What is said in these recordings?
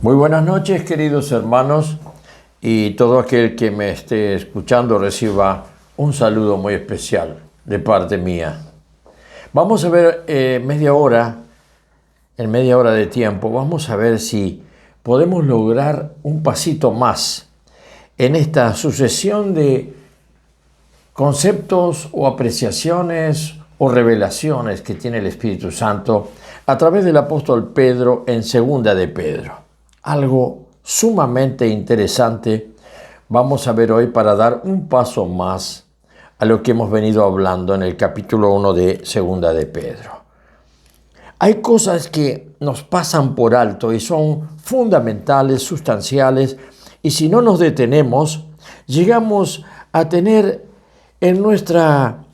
Muy buenas noches, queridos hermanos, y todo aquel que me esté escuchando reciba un saludo muy especial de parte mía. Vamos a ver en media hora de tiempo, vamos a ver si podemos lograr un pasito más en esta sucesión de conceptos o apreciaciones o revelaciones que tiene el Espíritu Santo a través del apóstol Pedro en Segunda de Pedro. Algo sumamente interesante vamos a ver hoy para dar un paso más a lo que hemos venido hablando en el capítulo 1 de Segunda de Pedro. Hay cosas que nos pasan por alto y son fundamentales, sustanciales, y si no nos detenemos, llegamos a tener en nuestra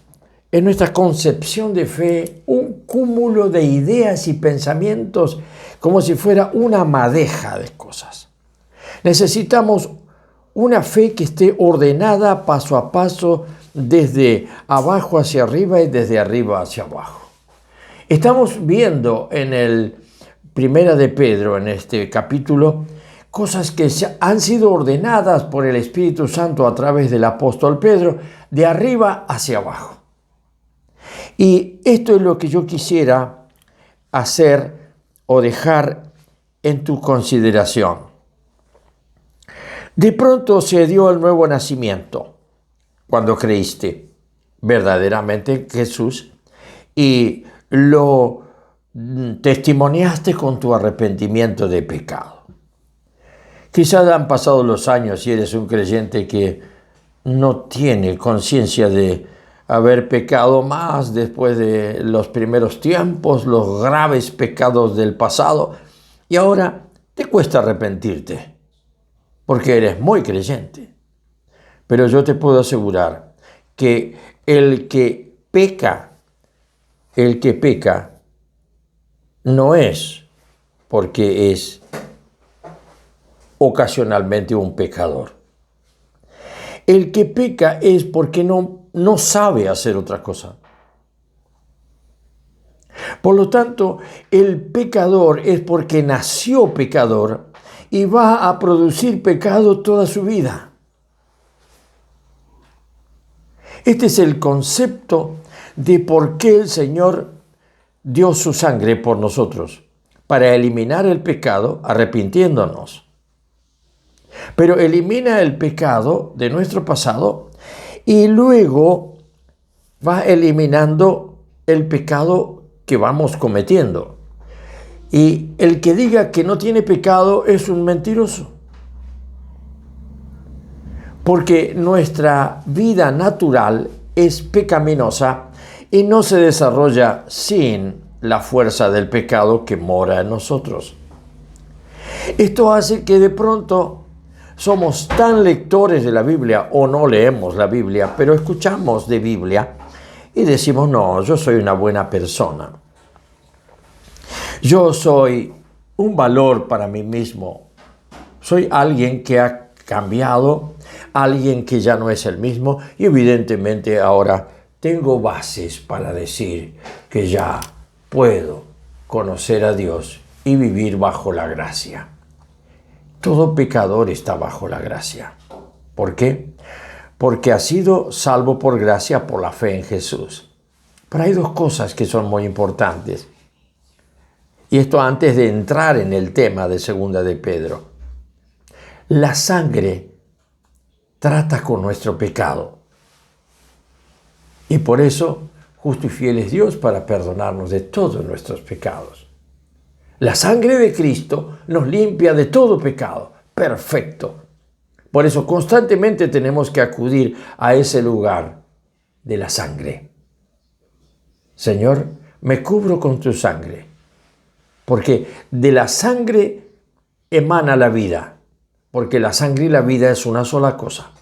concepción de fe un cúmulo de ideas y pensamientos como si fuera una madeja de cosas. Necesitamos una fe que esté ordenada paso a paso, desde abajo hacia arriba y desde arriba hacia abajo. Estamos viendo en el Primera de Pedro, en este capítulo, cosas que han sido ordenadas por el Espíritu Santo a través del apóstol Pedro, de arriba hacia abajo. Y esto es lo que yo quisiera hacer o dejar en tu consideración. De pronto se dio el nuevo nacimiento cuando creíste verdaderamente en Jesús y lo testimoniaste con tu arrepentimiento de pecado. Quizás han pasado los años y eres un creyente que no tiene conciencia de haber pecado más después de los primeros tiempos, los graves pecados del pasado, y ahora te cuesta arrepentirte, porque eres muy creyente. Pero yo te puedo asegurar que el que peca no es porque es ocasionalmente un pecador. El que peca es porque no sabe hacer otra cosa. Por lo tanto, el pecador es porque nació pecador y va a producir pecado toda su vida. Este es el concepto de por qué el Señor dio su sangre por nosotros, para eliminar el pecado arrepintiéndonos. Pero elimina el pecado de nuestro pasado y luego va eliminando el pecado que vamos cometiendo. Y el que diga que no tiene pecado es un mentiroso. Porque nuestra vida natural es pecaminosa y no se desarrolla sin la fuerza del pecado que mora en nosotros. Esto hace que de pronto somos tan lectores de la Biblia, o no leemos la Biblia, pero escuchamos de Biblia y decimos, no, yo soy una buena persona. Yo soy un valor para mí mismo. Soy alguien que ha cambiado, alguien que ya no es el mismo, y evidentemente ahora tengo bases para decir que ya puedo conocer a Dios y vivir bajo la gracia. Todo pecador está bajo la gracia. ¿Por qué? Porque ha sido salvo por gracia por la fe en Jesús. Pero hay dos cosas que son muy importantes. Y esto antes de entrar en el tema de Segunda de Pedro. La sangre trata con nuestro pecado. Y por eso, justo y fiel es Dios para perdonarnos de todos nuestros pecados. La sangre de Cristo nos limpia de todo pecado. Perfecto. Por eso constantemente tenemos que acudir a ese lugar de la sangre. Señor, me cubro con tu sangre. Porque de la sangre emana la vida. Porque la sangre y la vida es una sola cosa.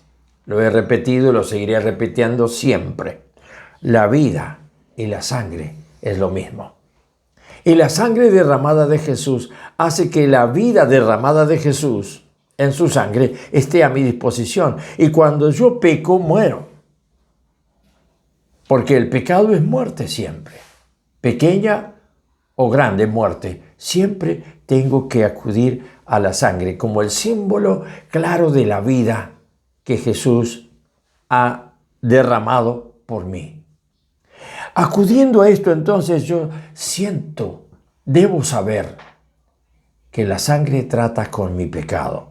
Lo he repetido y lo seguiré repitiendo siempre. La vida y la sangre es lo mismo. Y la sangre derramada de Jesús hace que la vida derramada de Jesús en su sangre esté a mi disposición. Y cuando yo peco, muero. Porque el pecado es muerte siempre. Pequeña o grande muerte. Siempre tengo que acudir a la sangre como el símbolo claro de la vida que Jesús ha derramado por mí. Acudiendo a esto, entonces yo debo saber que la sangre trata con mi pecado.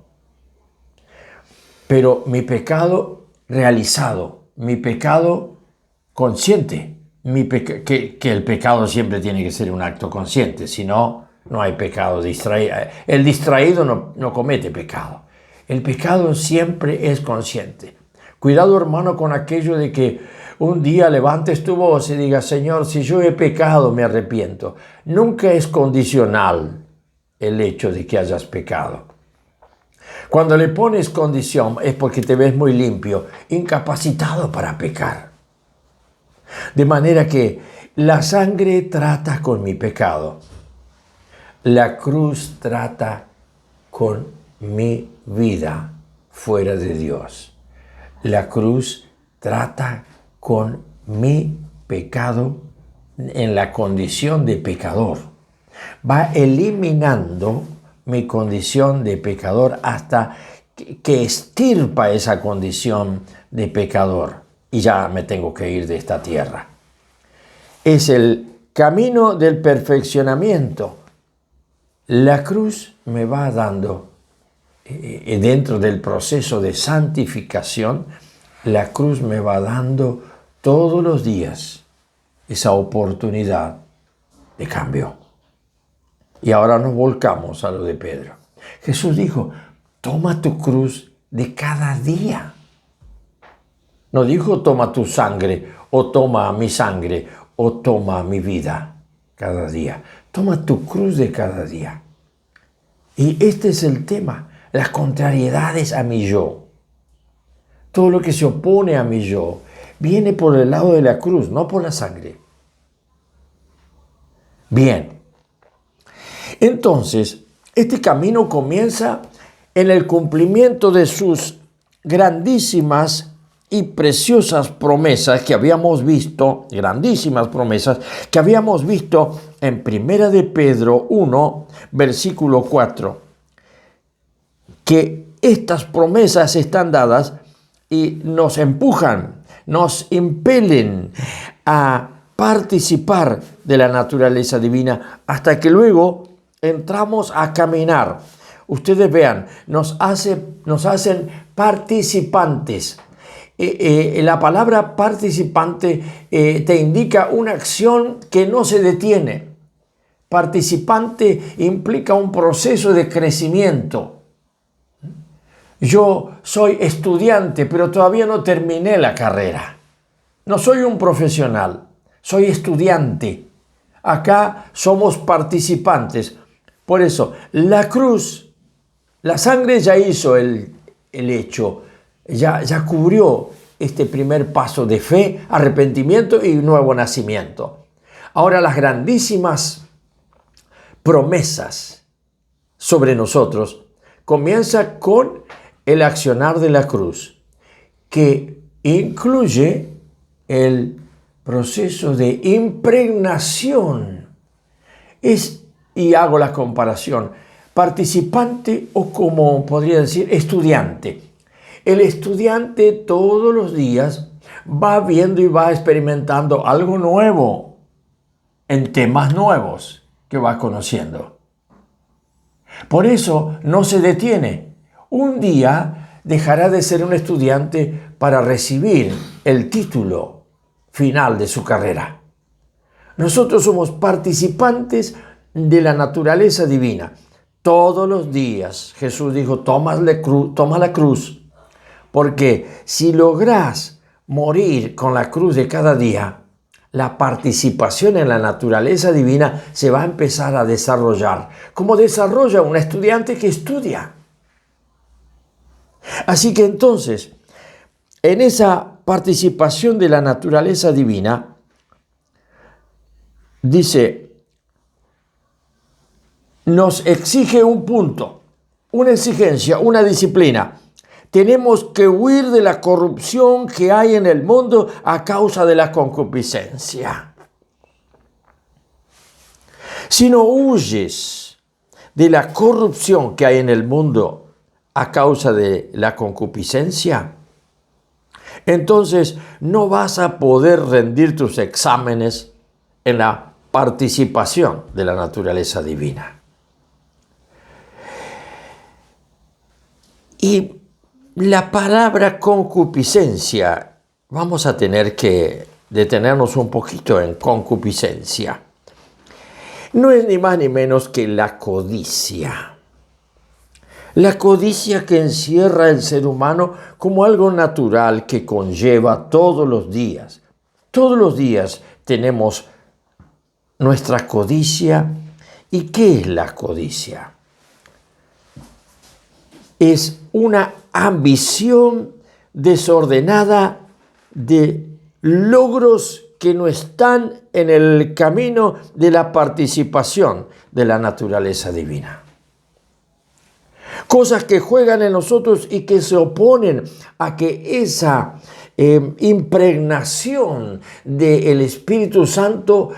Pero mi pecado realizado, mi pecado consciente, que el pecado siempre tiene que ser un acto consciente, si no, no hay pecado distraído. El distraído no comete pecado. El pecado siempre es consciente. Cuidado, hermano, con aquello de que un día levantes tu voz y digas, Señor, si yo he pecado, me arrepiento. Nunca es condicional el hecho de que hayas pecado. Cuando le pones condición es porque te ves muy limpio, incapacitado para pecar. De manera que la sangre trata con mi pecado. La cruz trata con mi vida fuera de Dios. La cruz trata con mi pecado en la condición de pecador. Va eliminando mi condición de pecador hasta que extirpa esa condición de pecador y ya me tengo que ir de esta tierra. Es el camino del perfeccionamiento. La cruz me va dando, dentro del proceso de santificación, la cruz me va dando todos los días esa oportunidad de cambio. Y ahora nos volcamos a lo de Pedro. Jesús dijo, toma tu cruz de cada día. No dijo, toma tu sangre, o toma mi sangre, o toma mi vida cada día. Toma tu cruz de cada día. Y este es el tema, las contrariedades a mi yo. Todo lo que se opone a mi yo viene por el lado de la cruz, no por la sangre. Bien. Entonces, este camino comienza en el cumplimiento de sus grandísimas y preciosas promesas que habíamos visto, en 1 de Pedro 1, versículo 4, que estas promesas están dadas y nos empujan, nos impelen a participar de la naturaleza divina hasta que luego entramos a caminar. Ustedes vean, nos hacen participantes. La palabra participante te indica una acción que no se detiene. Participante implica un proceso de crecimiento. Yo soy estudiante, pero todavía no terminé la carrera. No soy un profesional, soy estudiante. Acá somos participantes. Por eso, la cruz, la sangre ya hizo el hecho, ya cubrió este primer paso de fe, arrepentimiento y nuevo nacimiento. Ahora las grandísimas promesas sobre nosotros comienza con el accionar de la cruz, que incluye el proceso de impregnación. Y hago la comparación, participante o como podría decir, estudiante. El estudiante todos los días va viendo y va experimentando algo nuevo en temas nuevos que va conociendo. Por eso no se detiene. Un día dejará de ser un estudiante para recibir el título final de su carrera. Nosotros somos participantes de la naturaleza divina. Todos los días Jesús dijo, toma la cruz, porque si lográs morir con la cruz de cada día, la participación en la naturaleza divina se va a empezar a desarrollar, como desarrolla un estudiante que estudia. Así que entonces, en esa participación de la naturaleza divina, dice, nos exige un punto, una exigencia, una disciplina. Tenemos que huir de la corrupción que hay en el mundo a causa de la concupiscencia. Si no huyes de la corrupción que hay en el mundo a causa de la concupiscencia, entonces no vas a poder rendir tus exámenes en la participación de la naturaleza divina. Y la palabra concupiscencia, vamos a tener que detenernos un poquito en concupiscencia. No es ni más ni menos que la codicia. La codicia que encierra al ser humano como algo natural que conlleva todos los días. Todos los días tenemos nuestra codicia. ¿Y qué es la codicia? Es una ambición desordenada de logros que no están en el camino de la participación de la naturaleza divina. Cosas que juegan en nosotros y que se oponen a que esa impregnación del Espíritu Santo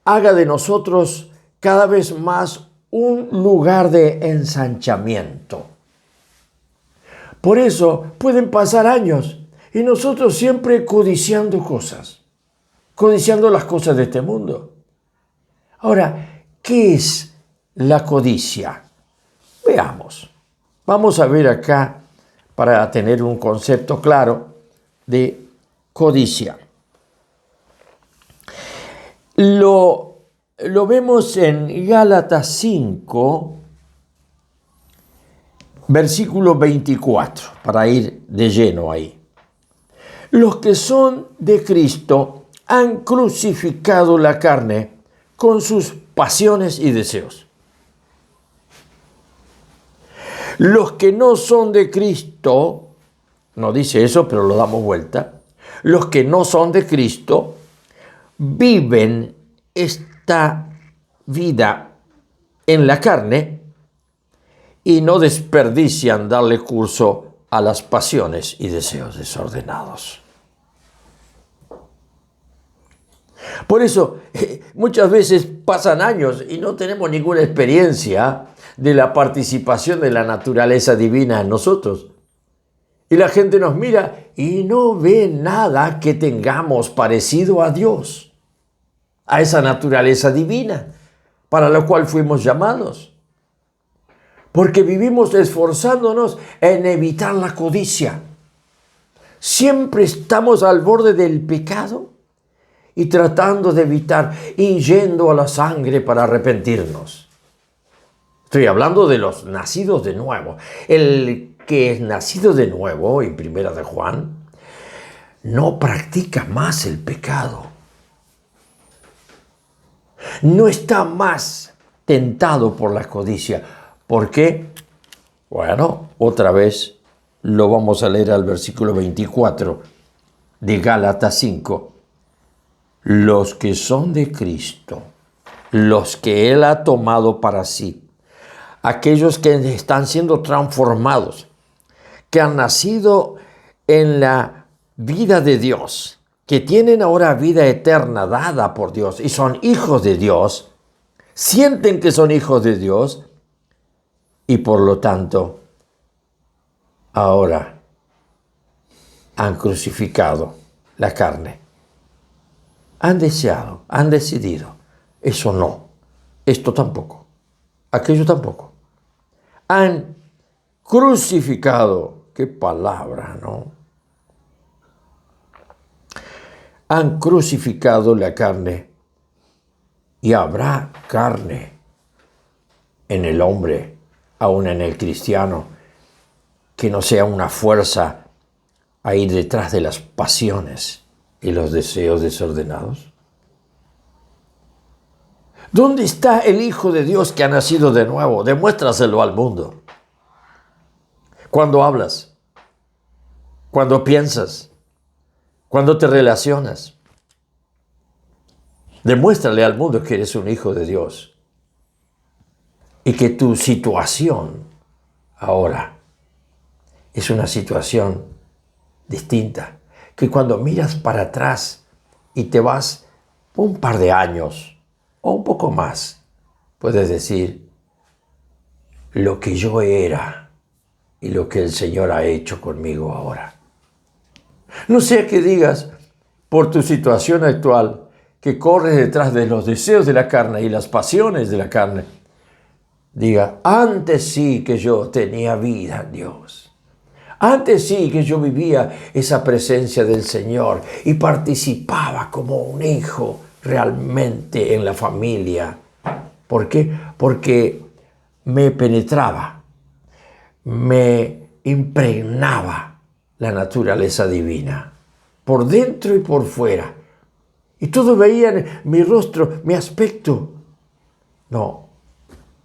haga de nosotros cada vez más un lugar de ensanchamiento. Por eso pueden pasar años y nosotros siempre codiciando cosas, codiciando las cosas de este mundo. Ahora, ¿qué es la codicia? Veamos. Vamos a ver acá, para tener un concepto claro de codicia. Lo vemos en Gálatas 5, versículo 24, para ir de lleno ahí. Los que son de Cristo han crucificado la carne con sus pasiones y deseos. Los que no son de Cristo, no dice eso, pero lo damos vuelta. Los que no son de Cristo viven esta vida en la carne y no desperdician darle curso a las pasiones y deseos desordenados. Por eso, muchas veces pasan años y no tenemos ninguna experiencia de la participación de la naturaleza divina en nosotros. Y la gente nos mira y no ve nada que tengamos parecido a Dios, a esa naturaleza divina para la cual fuimos llamados. Porque vivimos esforzándonos en evitar la codicia. Siempre estamos al borde del pecado y tratando de evitar y yendo a la sangre para arrepentirnos. Estoy hablando de los nacidos de nuevo. El que es nacido de nuevo, en Primera de Juan, no practica más el pecado. No está más tentado por la codicia. ¿Por qué? Bueno, otra vez lo vamos a leer al versículo 24 de Gálatas 5. Los que son de Cristo, los que Él ha tomado para sí, aquellos que están siendo transformados, que han nacido en la vida de Dios, que tienen ahora vida eterna dada por Dios y son hijos de Dios, sienten que son hijos de Dios y por lo tanto ahora han crucificado la carne. Han deseado, han decidido, eso no, esto tampoco, aquello tampoco. Han crucificado, qué palabra, ¿no? Han crucificado la carne y habrá carne en el hombre, aún en el cristiano, que no sea una fuerza a ir detrás de las pasiones y los deseos desordenados. ¿Dónde está el Hijo de Dios que ha nacido de nuevo? Demuéstraselo al mundo. Cuando hablas, cuando piensas, cuando te relacionas, demuéstrale al mundo que eres un hijo de Dios y que tu situación ahora es una situación distinta. Que cuando miras para atrás y te vas un par de años o un poco más, puedes decir, lo que yo era y lo que el Señor ha hecho conmigo ahora. No sea que digas, por tu situación actual, que corres detrás de los deseos de la carne y las pasiones de la carne, diga, antes sí que yo tenía vida en Dios. Antes sí que yo vivía esa presencia del Señor y participaba como un hijo realmente en la familia. ¿Por qué? Porque me penetraba, me impregnaba la naturaleza divina, por dentro y por fuera. Y todos veían mi rostro, mi aspecto. No,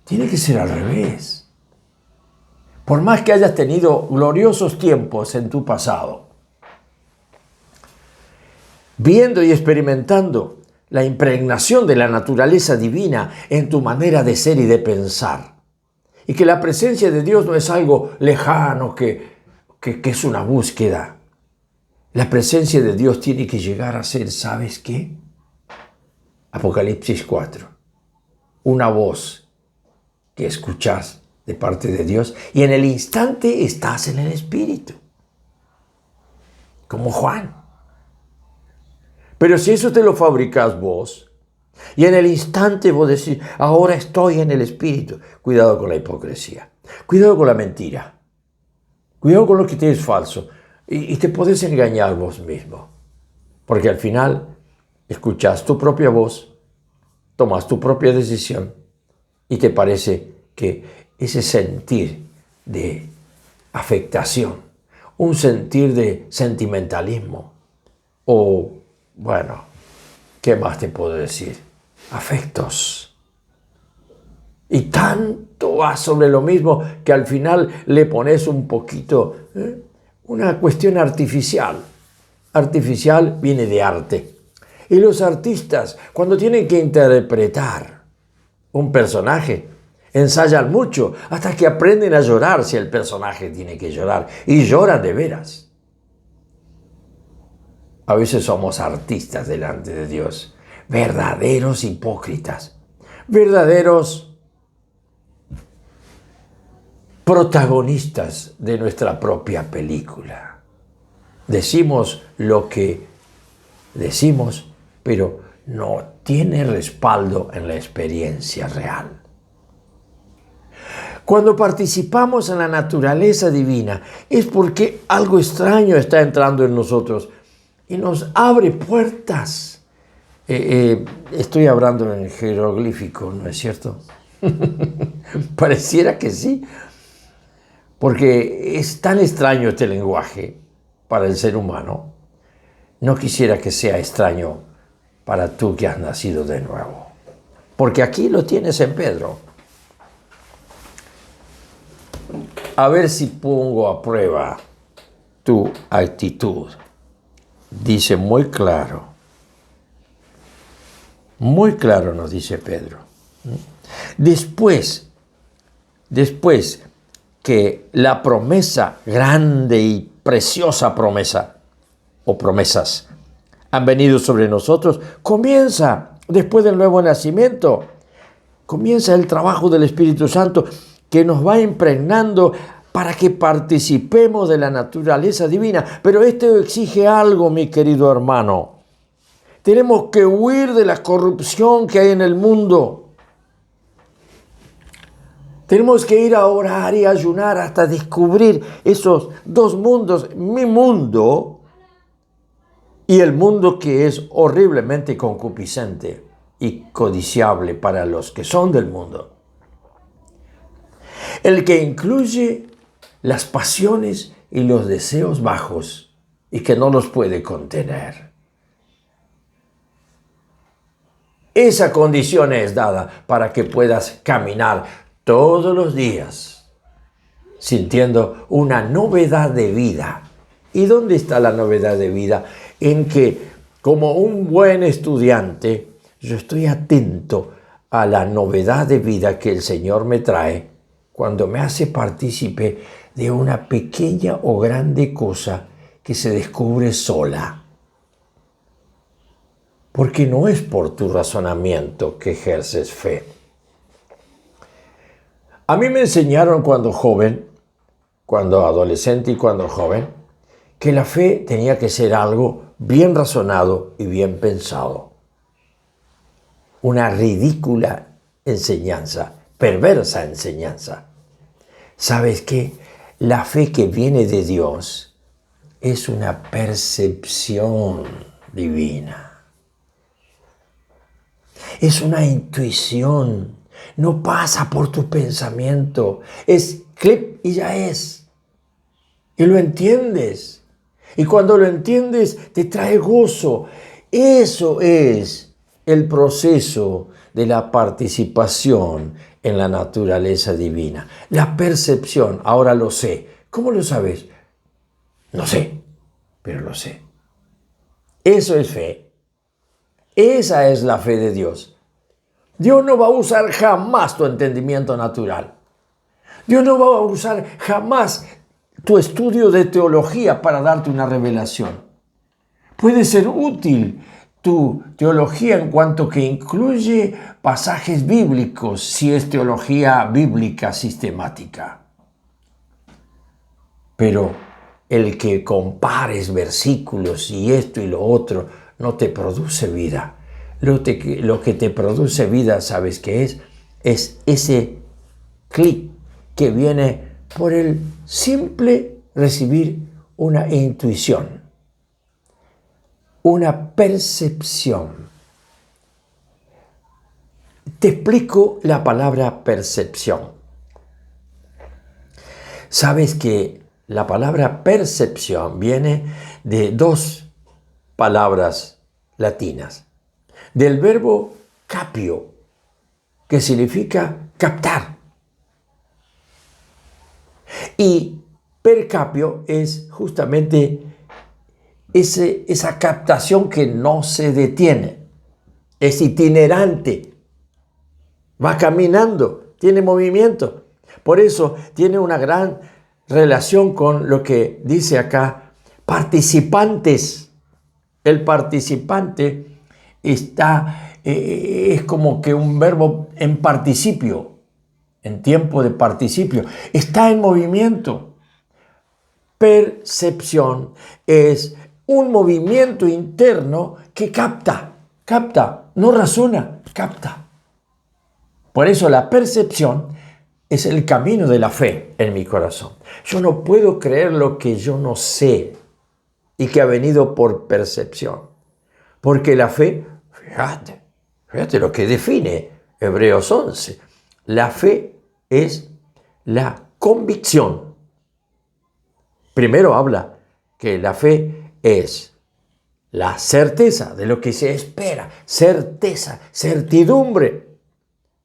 tiene que ser al revés. Por más que hayas tenido gloriosos tiempos en tu pasado, viendo y experimentando la impregnación de la naturaleza divina en tu manera de ser y de pensar, y que la presencia de Dios no es algo lejano que es una búsqueda. La presencia de Dios tiene que llegar a ser, ¿sabes qué? Apocalipsis 4. Una voz que escuchas de parte de Dios y en el instante estás en el Espíritu. Como Juan. Pero si eso te lo fabricas vos y en el instante vos decís, ahora estoy en el Espíritu, cuidado con la hipocresía, cuidado con la mentira, cuidado con lo que te es falso y te podés engañar vos mismo. Porque al final escuchas tu propia voz, tomas tu propia decisión y te parece que ese sentir de afectación, un sentir de sentimentalismo o, bueno, ¿qué más te puedo decir? Afectos. Y tanto va sobre lo mismo que al final le pones un poquito, una cuestión artificial. Artificial viene de arte. Y los artistas, cuando tienen que interpretar un personaje, ensayan mucho hasta que aprenden a llorar si el personaje tiene que llorar. Y lloran de veras. A veces somos artistas delante de Dios. Verdaderos hipócritas. Verdaderos protagonistas de nuestra propia película. Decimos lo que decimos, pero no tiene respaldo en la experiencia real. Cuando participamos en la naturaleza divina es porque algo extraño está entrando en nosotros y nos abre puertas. Estoy hablando en jeroglífico, ¿no es cierto? Pareciera que sí, porque es tan extraño este lenguaje para el ser humano. No quisiera que sea extraño para tú que has nacido de nuevo, porque aquí lo tienes en Pedro. A ver si pongo a prueba tu actitud. Dice muy claro nos dice Pedro. Después que la promesa, grande y preciosa promesa, o promesas, han venido sobre nosotros, comienza, después del nuevo nacimiento, comienza el trabajo del Espíritu Santo que nos va impregnando para que participemos de la naturaleza divina. Pero esto exige algo, mi querido hermano. Tenemos que huir de la corrupción que hay en el mundo. Tenemos que ir a orar y ayunar hasta descubrir esos dos mundos, mi mundo y el mundo que es horriblemente concupiscente y codiciable para los que son del mundo. El que incluye las pasiones y los deseos bajos y que no los puede contener. Esa condición es dada para que puedas caminar todos los días sintiendo una novedad de vida. ¿Y dónde está la novedad de vida? En que, como un buen estudiante, yo estoy atento a la novedad de vida que el Señor me trae cuando me hace partícipe de una pequeña o grande cosa que se descubre sola. Porque no es por tu razonamiento que ejerces fe. A mí me enseñaron cuando joven, cuando adolescente y cuando joven, que la fe tenía que ser algo bien razonado y bien pensado. Una ridícula enseñanza, perversa enseñanza. ¿Sabes qué? La fe que viene de Dios es una percepción divina. Es una intuición. No pasa por tu pensamiento. Es clip y ya es. Y lo entiendes. Y cuando lo entiendes, te trae gozo. Eso es el proceso de la participación en la naturaleza divina. La percepción, ahora lo sé. ¿Cómo lo sabes? No sé, pero lo sé. Eso es fe. Esa es la fe de Dios. Dios no va a usar jamás tu entendimiento natural. Dios no va a usar jamás tu estudio de teología para darte una revelación. Puede ser útil tu teología en cuanto que incluye pasajes bíblicos, si es teología bíblica sistemática. Pero el que compares versículos y esto y lo otro no te produce vida. Lo que te produce vida, ¿sabes qué es? Es ese clic que viene por el simple recibir una intuición, una percepción. Te explico la palabra percepción. Sabes que la palabra percepción viene de dos palabras latinas, del verbo capio, que significa captar. Y per capio es justamente esa captación que no se detiene, es itinerante, va caminando, tiene movimiento. Por eso tiene una gran relación con lo que dice acá, participantes. El participante es como que un verbo en participio, en tiempo de participio, está en movimiento. Percepción es un movimiento interno que capta, no razona, capta. Por eso la percepción es el camino de la fe en mi corazón. Yo no puedo creer lo que yo no sé y que ha venido por percepción. Porque la fe, fíjate lo que define Hebreos 11. La fe es la convicción. Primero habla que la fe es la certeza de lo que se espera, certeza, certidumbre.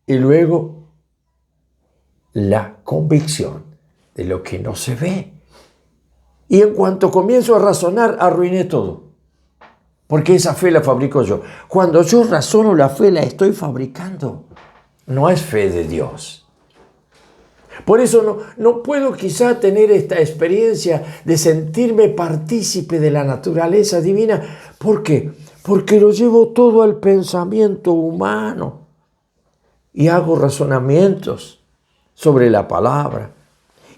Y luego la convicción de lo que no se ve. Y en cuanto comienzo a razonar, arruiné todo. Porque esa fe la fabrico yo. Cuando yo razono, la fe la estoy fabricando. No es fe de Dios. Por eso no puedo quizá tener esta experiencia de sentirme partícipe de la naturaleza divina. ¿Por qué? Porque lo llevo todo al pensamiento humano. Y hago razonamientos sobre la palabra.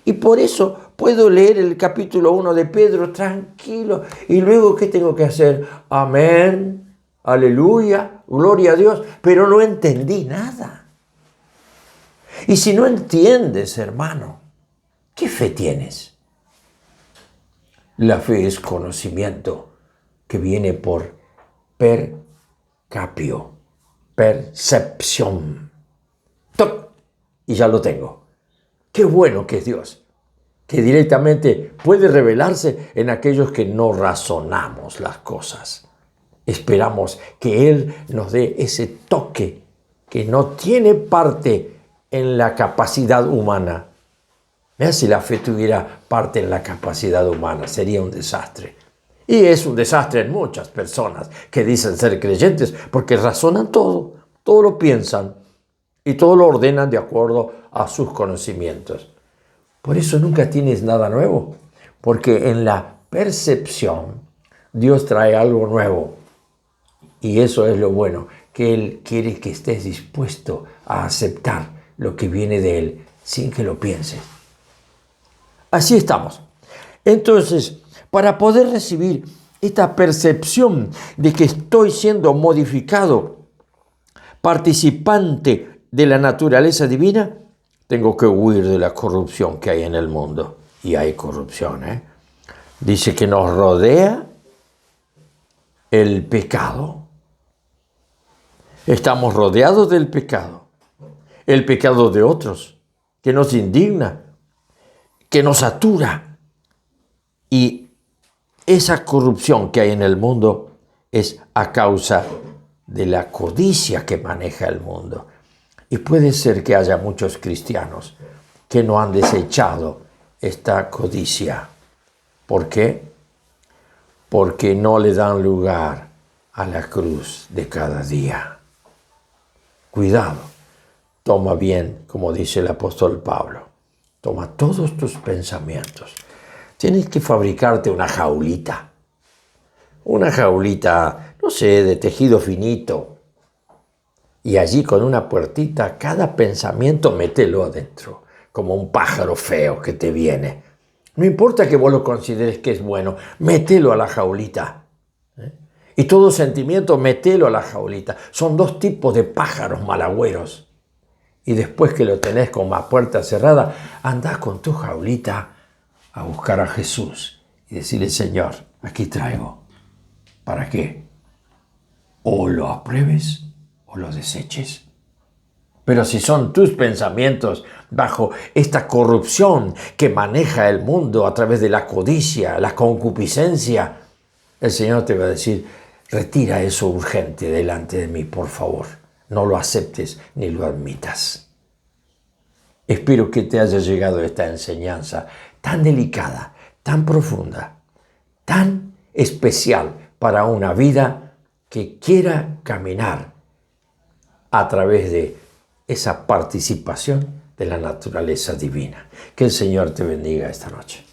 Y por eso puedo leer el capítulo 1 de Pedro tranquilo. Y luego, ¿qué tengo que hacer? Amén, aleluya, gloria a Dios. Pero no entendí nada. Y si no entiendes, hermano, ¿qué fe tienes? La fe es conocimiento que viene por per capio, percepción. Y ya lo tengo. Qué bueno que es Dios, que directamente puede revelarse en aquellos que no razonamos las cosas. Esperamos que Él nos dé ese toque que no tiene parte en la capacidad humana. Mira, si la fe tuviera parte en la capacidad humana, sería un desastre. Y es un desastre en muchas personas que dicen ser creyentes porque razonan todo lo piensan y todo lo ordenan de acuerdo a sus conocimientos. Por eso nunca tienes nada nuevo, porque en la percepción Dios trae algo nuevo. Y eso es lo bueno, que Él quiere que estés dispuesto a aceptar lo que viene de Él sin que lo pienses. Así estamos. Entonces, para poder recibir esta percepción de que estoy siendo modificado, participante de la naturaleza divina, tengo que huir de la corrupción que hay en el mundo. Y hay corrupción, ¿eh? Dice que nos rodea el pecado. Estamos rodeados del pecado. El pecado de otros, que nos indigna, que nos satura. Y esa corrupción que hay en el mundo es a causa de la codicia que maneja el mundo. Y puede ser que haya muchos cristianos que no han desechado esta codicia. ¿Por qué? Porque no le dan lugar a la cruz de cada día. Cuidado, toma bien, como dice el apóstol Pablo, toma todos tus pensamientos. Tienes que fabricarte una jaulita, no sé, de tejido finito, y allí con una puertita, cada pensamiento mételo adentro, como un pájaro feo que te viene. No importa que vos lo consideres que es bueno, mételo a la jaulita. Y todo sentimiento, mételo a la jaulita. Son dos tipos de pájaros malagüeros. Y después que lo tenés con la puerta cerrada, andá con tu jaulita a buscar a Jesús y decirle, Señor, aquí traigo. ¿Para qué? O lo apruebes o lo deseches. Pero si son tus pensamientos bajo esta corrupción que maneja el mundo a través de la codicia, la concupiscencia, el Señor te va a decir, retira eso urgente delante de mí, por favor. No lo aceptes ni lo admitas. Espero que te haya llegado esta enseñanza tan delicada, tan profunda, tan especial para una vida que quiera caminar a través de esa participación de la naturaleza divina. Que el Señor te bendiga esta noche.